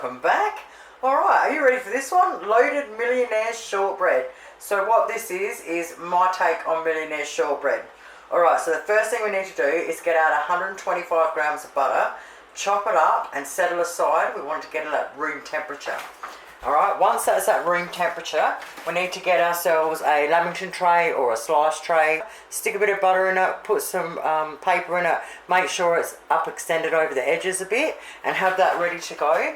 welcome back. Alright, are you ready for this one? Loaded Millionaires Shortbread. So what this is my take on Millionaires Shortbread. Alright, so the first thing we need to do is get out 125 grams of butter, chop it up and set it aside. We want to get it at room temperature. Alright, once that's at room temperature, we need to get ourselves a lamington tray or a slice tray, stick a bit of butter in it, put some paper in it, make sure it's up extended over the edges a bit and have that ready to go.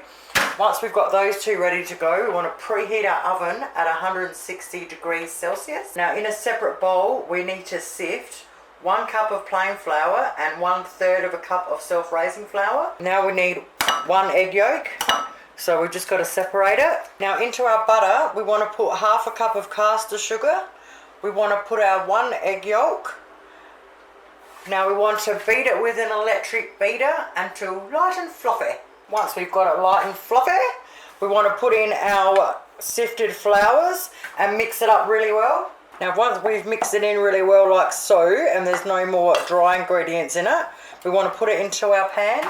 Once we've got those two ready to go, we want to preheat our oven at 160 degrees Celsius. Now in a separate bowl, we need to sift 1 cup of plain flour and 1/3 of a cup of self-raising flour. Now we need 1 egg yolk. So we've just got to separate it. Now into our butter, we want to put 1/2 cup of caster sugar. We want to put our 1 egg yolk. Now we want to beat it with an electric beater until light and fluffy. Once we've got it light and fluffy, we want to put in our sifted flours and mix it up really well. Now once we've mixed it in really well like so, and there's no more dry ingredients in it, we want to put it into our pan.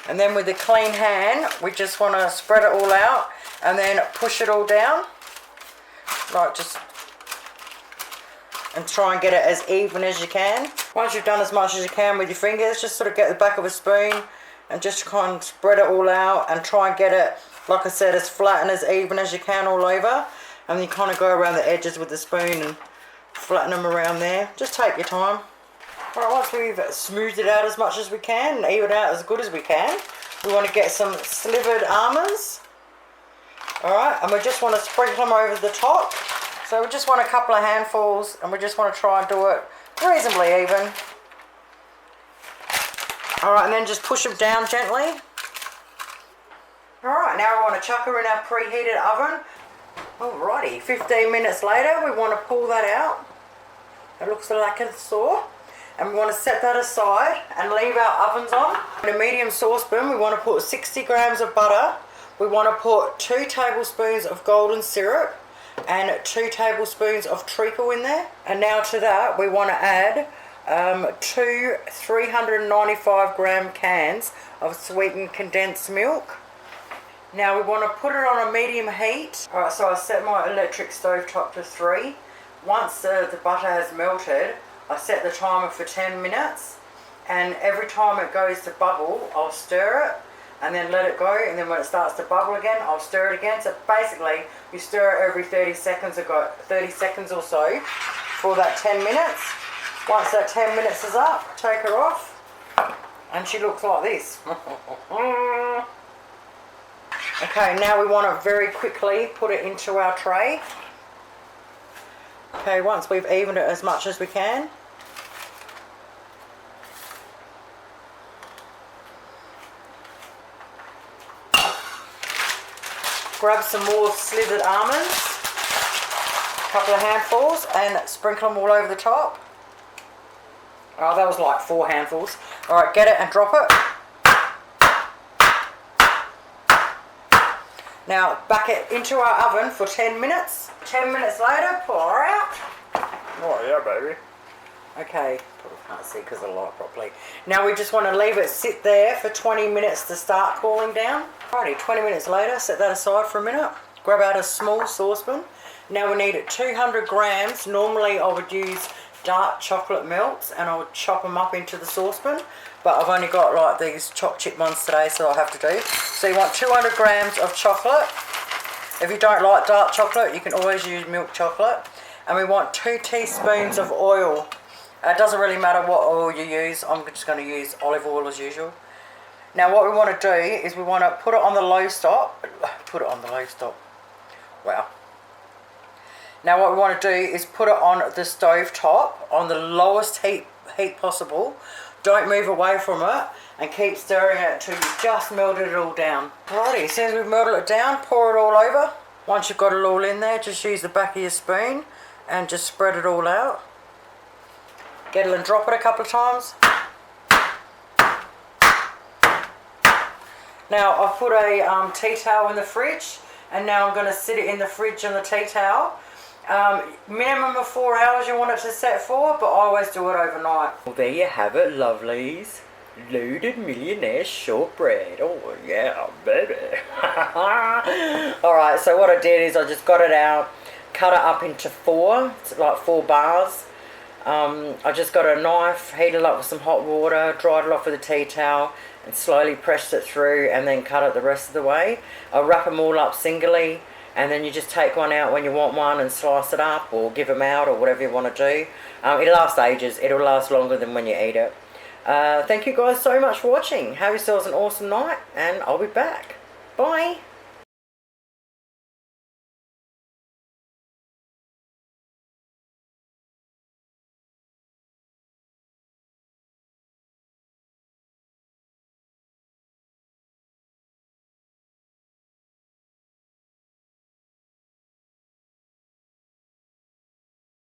And then with a clean hand, we just want to spread it all out and then push it all down. Like just, and try and get it as even as you can. Once you've done as much as you can with your fingers, just sort of get the back of a spoon and just kind of spread it all out and try and get it, like I said, as flat and as even as you can all over. And then you kind of go around the edges with the spoon and flatten them around there. Just take your time. Alright, once we've smoothed it out as much as we can, even out as good as we can, we want to get some slivered almonds. Alright, and we just want to sprinkle them over the top. So we just want a couple of handfuls and we just want to try and do it reasonably even. Alright, and then just push them down gently. Alright, now we want to chuck her in our preheated oven. Alrighty, 15 minutes later we want to pull that out. It looks like it's sore. And we want to set that aside and leave our ovens on. In a medium saucepan, we want to put 60 grams of butter. We want to put 2 tablespoons of golden syrup and 2 tablespoons of treacle in there. And now to that, we want to add 2 395 gram cans of sweetened condensed milk. Now we want to put it on a medium heat. Alright, so I set my electric stove top to 3. Once the butter has melted, I set the timer for 10 minutes, and every time it goes to bubble, I'll stir it and then let it go, and then when it starts to bubble again, I'll stir it again. So basically, you stir it every 30 seconds or so for that 10 minutes. Once that 10 minutes is up, take her off, and she looks like this. Okay, now we want to very quickly put it into our tray. Okay, once we've evened it as much as we can, grab some more slivered almonds, a couple of handfuls, and sprinkle them all over the top. Oh, that was like 4 handfuls. Alright, get it and drop it. Now back it into our oven for 10 minutes. 10 minutes later, pull her out. Oh yeah, baby. Okay, probably can't see because of the light properly. Now we just want to leave it sit there for 20 minutes to start cooling down. Alrighty, 20 minutes later, set that aside for a minute. Grab out a small saucepan. Now we need 200 grams. Normally I would use dark chocolate melts and I would chop them up into the saucepan. But I've only got like these chopped chip ones today, so I'll have to do. So you want 200 grams of chocolate. If you don't like dark chocolate, you can always use milk chocolate. And we want 2 teaspoons of oil. It doesn't really matter what oil you use. I'm just going to use olive oil as usual. Now what we want to do is we want to put it on the low stop. Put it on the low stop. Wow. Now what we want to do is put it on the stove top on the lowest heat possible. Don't move away from it and keep stirring it until you've just melted it all down. Alrighty, as soon as we've melted it down, pour it all over. Once you've got it all in there, just use the back of your spoon and just spread it all out. Get it and drop it a couple of times. Now I've put a tea towel in the fridge, and now I'm going to sit it in the fridge on the tea towel. Minimum of 4 hours you want it to set for, but I always do it overnight. Well, there you have it, lovelies. loaded millionaire shortbread. Oh yeah, baby. Alright, so what I did is I just got it out, cut it up into four, it's like 4 bars. I just got a knife, heated it up with some hot water, dried it off with a tea towel, and slowly pressed it through, and then cut it the rest of the way. I wrap them all up singly, and then you just take one out when you want one and slice it up, or give them out, or whatever you want to do. It lasts ages. It'll last longer than when you eat it. Thank you guys so much for watching. Have yourselves an awesome night, and I'll be back. Bye.